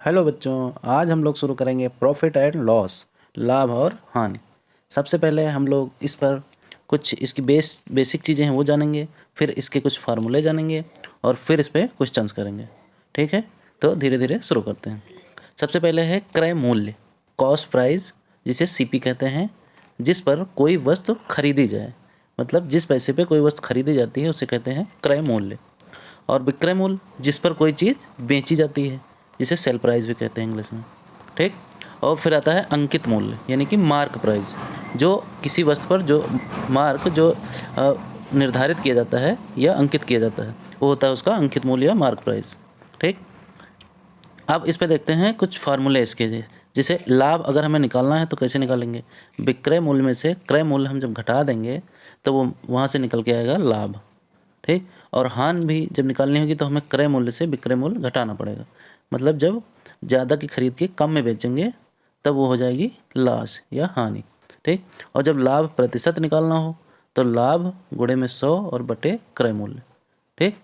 Hello बच्चों, आज हम लोग शुरू करेंगे प्रॉफिट एंड लॉस, लाभ और हानि। सबसे पहले हम लोग इस पर कुछ इसकी बेसिक चीज़ें हैं वो जानेंगे, फिर इसके कुछ फार्मूले जानेंगे और फिर इस पर क्वेश्चंस करेंगे। ठीक है, तो धीरे धीरे शुरू करते हैं। सबसे पहले है क्रय मूल्य, कॉस्ट प्राइस, जिसे सीपी कहते हैं, जिस पर कोई वस्तु खरीदी जाए, मतलब जिस पैसे पे कोई वस्तु खरीदी जाती है उसे कहते हैं क्रय मूल्य। और विक्रय मूल्य, जिस पर कोई चीज़ बेची जाती है, जिसे सेल प्राइस भी कहते हैं इंग्लिश में। ठीक। और फिर आता है अंकित मूल्य, यानी कि मार्क प्राइस, जो किसी वस्तु पर जो मार्क जो निर्धारित किया जाता है या अंकित किया जाता है वो होता है उसका अंकित मूल्य या मार्क प्राइस। ठीक। अब इस पे देखते हैं कुछ फार्मूले इसके। जैसे लाभ अगर हमें निकालना है तो कैसे निकालेंगे? विक्रय मूल्य में से क्रय मूल्य हम जब घटा देंगे तो वो वहाँ से निकल के आएगा लाभ। ठीक। और हानि भी जब निकालनी होगी तो हमें क्रय मूल्य से विक्रय मूल्य घटाना पड़ेगा, मतलब जब ज़्यादा की खरीद के कम में बेचेंगे तब वो हो जाएगी लॉस या हानि। ठीक। और जब लाभ प्रतिशत निकालना हो तो लाभ गुणे में 100 और बटे क्रय मूल्य। ठीक।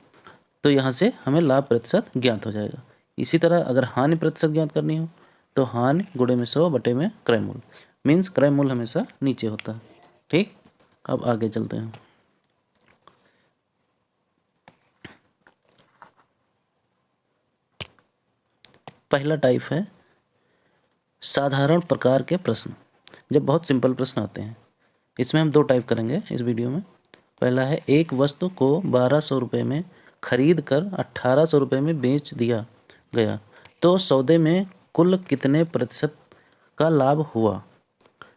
तो यहाँ से हमें लाभ प्रतिशत ज्ञात हो जाएगा। इसी तरह अगर हानि प्रतिशत ज्ञात करनी हो तो हानि गुणे में 100 बटे में क्रय मूल्य, मीन्स क्रय मूल्य हमेशा नीचे होता है। ठीक। अब आगे चलते हैं। पहला टाइप है साधारण प्रकार के प्रश्न, जब बहुत सिंपल प्रश्न आते हैं। इसमें हम दो टाइप करेंगे इस वीडियो में। पहला है एक वस्तु को 1200 रुपये में खरीद कर 1800 रुपये में बेच दिया गया तो सौदे में कुल कितने प्रतिशत का लाभ हुआ।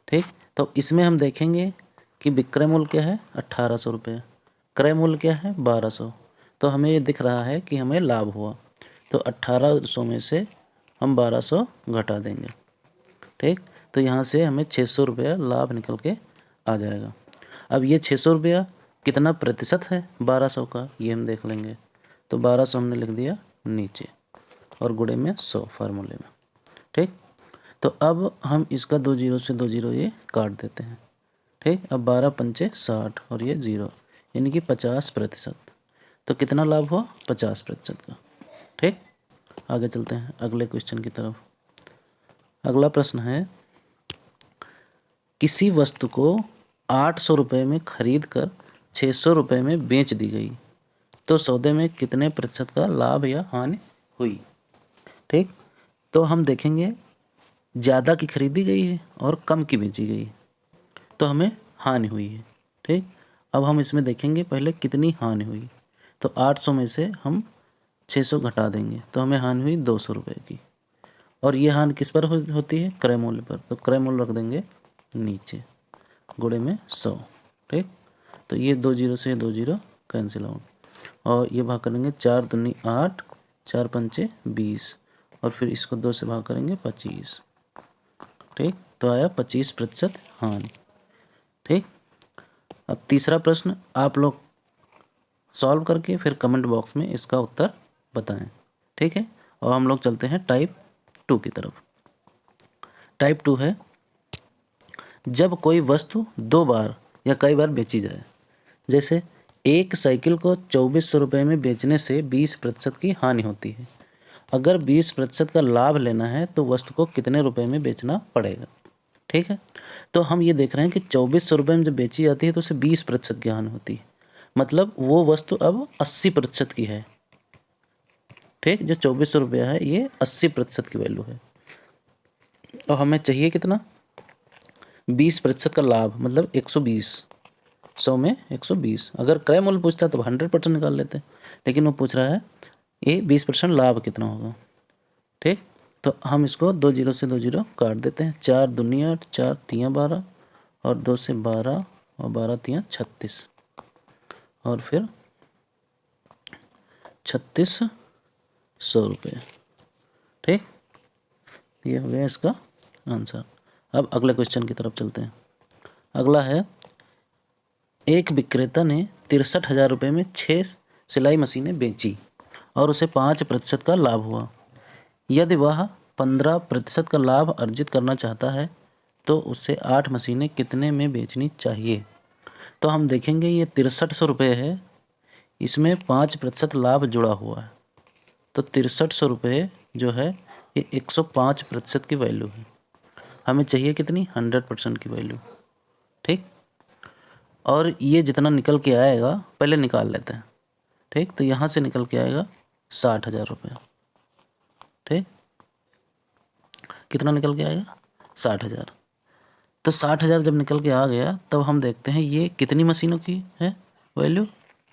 ठीक। तो इसमें हम देखेंगे कि विक्रय मूल्य क्या है 1800 रुपये, क्रय मूल्य क्या है 1200। तो हमें ये दिख रहा है कि हमें लाभ हुआ, तो 1800 में से हम 1200 घटा देंगे। ठीक। तो यहाँ से हमें 600 रुपया लाभ निकल के आ जाएगा। अब ये 600 रुपया कितना प्रतिशत है 1200 का, ये हम देख लेंगे। तो 1200 हमने लिख दिया नीचे और गुणे में 100 फार्मूले में। ठीक। तो अब हम इसका 2 जीरो से 2 जीरो ये काट देते हैं। ठीक। अब 12 पंचे 60 और ये 0, यानी कि 50%। तो कितना लाभ हुआ 50% का। ठीक। आगे चलते हैं अगले क्वेश्चन की तरफ। अगला प्रश्न है किसी वस्तु को 800 रुपये में खरीद कर 600 रुपये में बेच दी गई तो सौदे में कितने प्रतिशत का लाभ या हानि हुई। ठीक। तो हम देखेंगे ज़्यादा की खरीदी गई है और कम की बेची गई है तो हमें हानि हुई है। ठीक। अब हम इसमें देखेंगे पहले कितनी हानि हुई। तो 800 में से हम 600 घटा देंगे तो हमें हानि हुई 200 रुपये की। और ये हानि किस पर होती है? क्रय मूल्य पर। तो क्रय मूल्य रख देंगे नीचे गुणे में 100। ठीक। तो ये 2 जीरो से 2 जीरो कैंसिल आउट और ये भाग करेंगे 4 दूनी 8, 4 पंचे 20 और फिर इसको 2 से भाग करेंगे 25। ठीक। तो आया 25% हानि। ठीक। अब तीसरा प्रश्न आप लोग सॉल्व करके फिर कमेंट बॉक्स में इसका उत्तर बताएं। ठीक है। और हम लोग चलते हैं टाइप 2 की तरफ। टाइप 2 है जब कोई वस्तु 2 बार या कई बार बेची जाए। जैसे एक साइकिल को 2400 रुपये में बेचने से 20% की हानि होती है। अगर 20% का लाभ लेना है तो वस्तु को कितने रुपए में बेचना पड़ेगा। ठीक है। तो हम ये देख रहे हैं कि 2400 रुपये में जब बेची जाती है तो उसे 20% की हानि होती है, मतलब वो वस्तु अब 80% की है। ठीक। जो 2400 रुपया है ये 80% की वैल्यू है और हमें चाहिए कितना 20% का लाभ, मतलब 120। 100 में 120। अगर क्रय मूल्य पूछता तो 100% निकाल लेते, लेकिन वो पूछ रहा है ये 20% लाभ कितना होगा। ठीक। तो हम इसको 2 जीरो से 2 जीरो काट देते हैं। 4 दूनी 8, 4 तियाँ 12 और 2 से 12 और 12 तियाँ 36 और फिर 3600 रुपये। ठीक। ये हो गया इसका आंसर। अब अगले क्वेश्चन की तरफ चलते हैं। अगला है एक विक्रेता ने 63,000 रुपये में 6 सिलाई मशीनें बेची और उसे 5% का लाभ हुआ। यदि वह 15% का लाभ अर्जित करना चाहता है तो उसे 8 मशीनें कितने में बेचनी चाहिए। तो हम देखेंगे ये 6300 रुपये है, इसमें 5% लाभ जुड़ा हुआ है। तो 6300 रुपये जो है ये 105% की वैल्यू है। हमें चाहिए कितनी? 100% की वैल्यू। ठीक, और ये जितना निकल के आएगा पहले निकाल लेते हैं। ठीक, तो यहाँ से निकल के आएगा 60,000 रुपये। ठीक, कितना निकल के आएगा? 60,000। तो 60,000 जब निकल के आ गया तब हम देखते हैं ये कितनी मशीनों की है वैल्यू?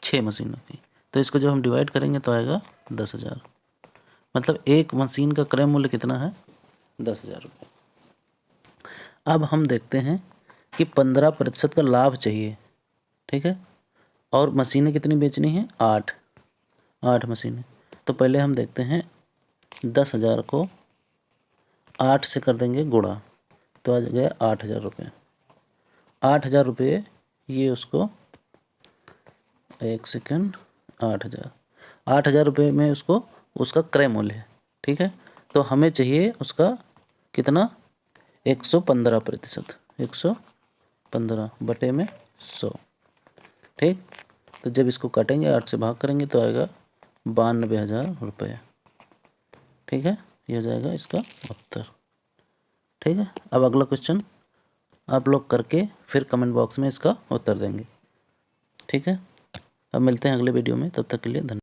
6 मशीनों की। तो इसको जब हम डिवाइड करेंगे तो आएगा 10,000। मतलब एक मशीन का क्रय मूल्य कितना है? 10,000 रुपये। अब हम देखते हैं कि 15% का लाभ चाहिए। ठीक है, और मशीनें कितनी बेचनी है? 8 मशीनें। तो पहले हम देखते हैं 10,000 को 8 से कर देंगे गुणा, तो आ गया 8,000 रुपये। 8,000 रुपये ये उसको, एक सेकेंड, 8,000 रुपये में उसको उसका क्रय मूल्य है। ठीक है, तो हमें चाहिए उसका कितना? 115%। 115 बटे में 100। ठीक, तो जब इसको काटेंगे 8 से भाग करेंगे तो आएगा 92,000 रुपये। ठीक है, ये हो जाएगा इसका उत्तर। ठीक है, अब अगला क्वेश्चन आप लोग करके फिर कमेंट बॉक्स में इसका उत्तर देंगे। ठीक है, अब मिलते हैं अगले वीडियो में, तब तक के लिए धन्यवाद।